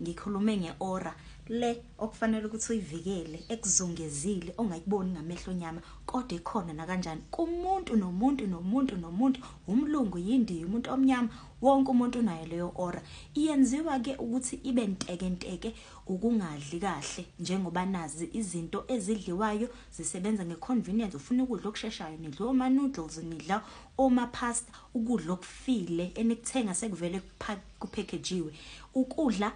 ngikhulume ngeora le okufanele ukuthi uyivikele ekuzungezile ongayiboni ngamehlo nyama kodwa ikhona na kanjani kumuntu nomuntu umlungu yindiya umuntu omnyama wonke umuntu unayo leyo aura iyenziwa ke ukuthi ibe nteke ukungadli kahle njengoba nazi izinto ezidliwayo zisebenza ngeconvenience ufuna ukudla okusheshayo nidla oma noodles nidla oma pasta ukudla okufile enikuthenga sekuvele kupackagejiwe ukudla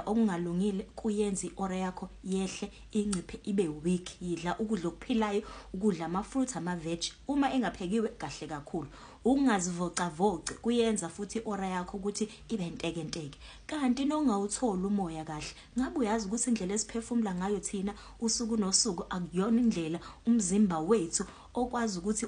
okungalungile kuyenza iora yakho yehle inciphe ibe weak yidla ukudla okuphilayo ukudla ama fruits ama veg uma engaphekiwe kahle kakhulu ungazivocavoci kuyenza futhi iora yakho ukuthi ibe nteke kanti nongawuthola umoya kahle ngabe uyazi ukuthi indlela esiphefumula ngayo thina usuku nosuku akuyona indlela umzimba wethu okwazi ukuthi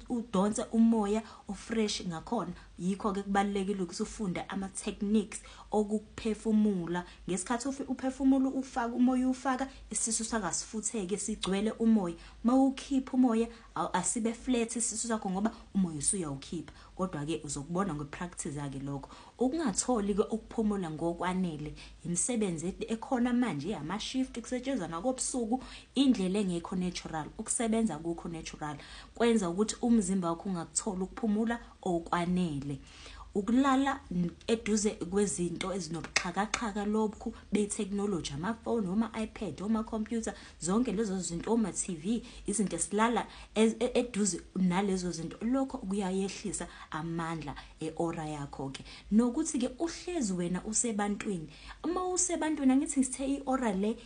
udonse umoya ofresh ngakhona yikho ke kubalekile ukuthi ufunde ama techniques okuphefumula ngesikhathi uphefumula ufaka umoya ufaka isisu sakasifutheke sigcwele umoya mawukhipha umoya asibe flat isisu sakho ngoba umoya usuyawukhipha kodwa ke uzokubona ngepractice yake lokho ukungatholi ke ukuphumula ngokwanele imisebenzi ekhona manje ama shift kusetshenzwa nakobusuku indlela engekho natural ukusebenza kukho natural kwenza ukuthi umzimba wakho ungakuthola ukuphumula okwanele ukulala eduze kwezinto ezinobuxhakaxhaka lobukho betechnology amafoni oma iPad oma computer zonke lezo zinto oma TV izinto esilala eduze nalezo zinto lokho kuyayehlisa amandla eora yakho ke nokuthi ke uhlezi wena usebantwini uma usebantwini ngithi sithe iora le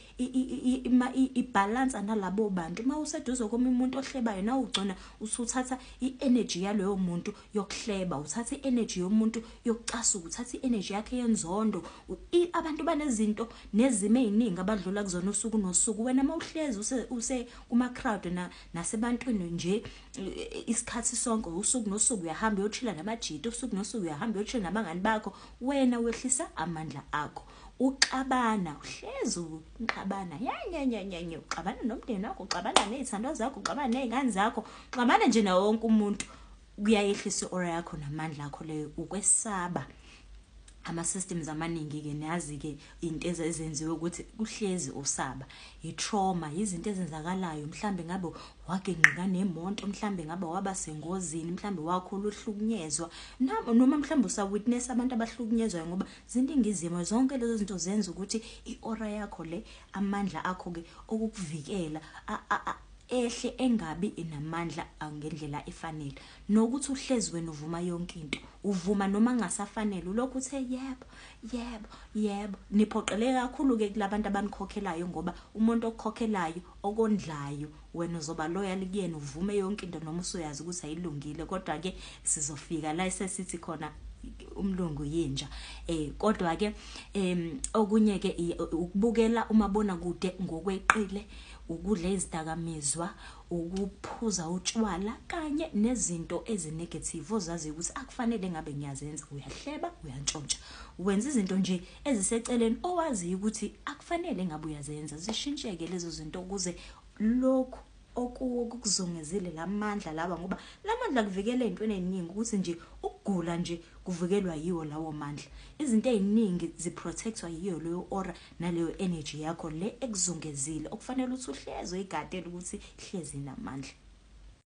ibalance nalabo bantu uma useduze komuntu ohlebayo na ugcina usuthatha ienergy yaloyo muntu yokuhleba uthatha ienergy umuntu yokucasa ukuthatha energy yakhe yenzondo abantu banezinto nezime eziningi abadlula kuzona usuku nosuku wena mawuhlezi use kuma crowd nasebantwini nje isikhathi sonke usuku nosuku uyahamba uyochilla namajito usuku nosuku uyahamba uyochilla nabangani bakho wena wehlisa amandla akho uxabana uhlezi uxabana nya uxabana nomndeni wakho uxabana nezithandwa zakho uxabana nezingane zakho uxabana nje nawo wonke umuntu kuyayehlisa iora yakho namandla akho leyo ukwesaba ama systems amaningi ke nazi ke into ezenziwe ukuthi kuhlezi usaba itrauma izinto ezenzakalayo mhlambe ngabe wagenqika nemonto mhlambe ngabe waba sengozini mhlambe wakho lohlukunyezwa noma mhlambe usa witness abantu abahlukunyezwa ngoba ziningi izimo zonke lezo zinto zenza ukuthi iora yakho le amandla akho ke okukuvikela ehle engabi inamandla ngendlela efanele nokuthi uhlezi wena uvuma yonke into uvuma noma ngasafanele lokho uthe yebo niphoqeleka kakhulu ke kulabantu abanikhokhelayo ngoba umuntu okukhokhelayo okondlayo wena uzoba loyal kuyena uvume yonke into noma usuyazi ukuthi ayilungile kodwa ke sizofika la sesithi khona umlungu yinja kodwa ke okunye ke ukubukela umabona kude ngokweqile ukudla izidakamizwa ukuphuza utshwala kanye nezinto ezinegative ozazi ukuthi akufanele ngabe ngiyazenza uyahleba uyantshontsha wenza izinto nje eziseceleni owazi ukuthi akufanele ngabe uyazenza zishintsheke lezo zinto ukuze lokho okuzungezile lamandla laba ngoba lamandla kuvikela izintweni eziningi ukuthi nje ukugula nje kuvikelwa yiwo lawo mandla izinto eziningi ziprotectwa yiyo leyo aura naleyo energy yakho le ekuzungezile okufanele ukuthi uhlezi uyigadele ukuthi hlezi namandla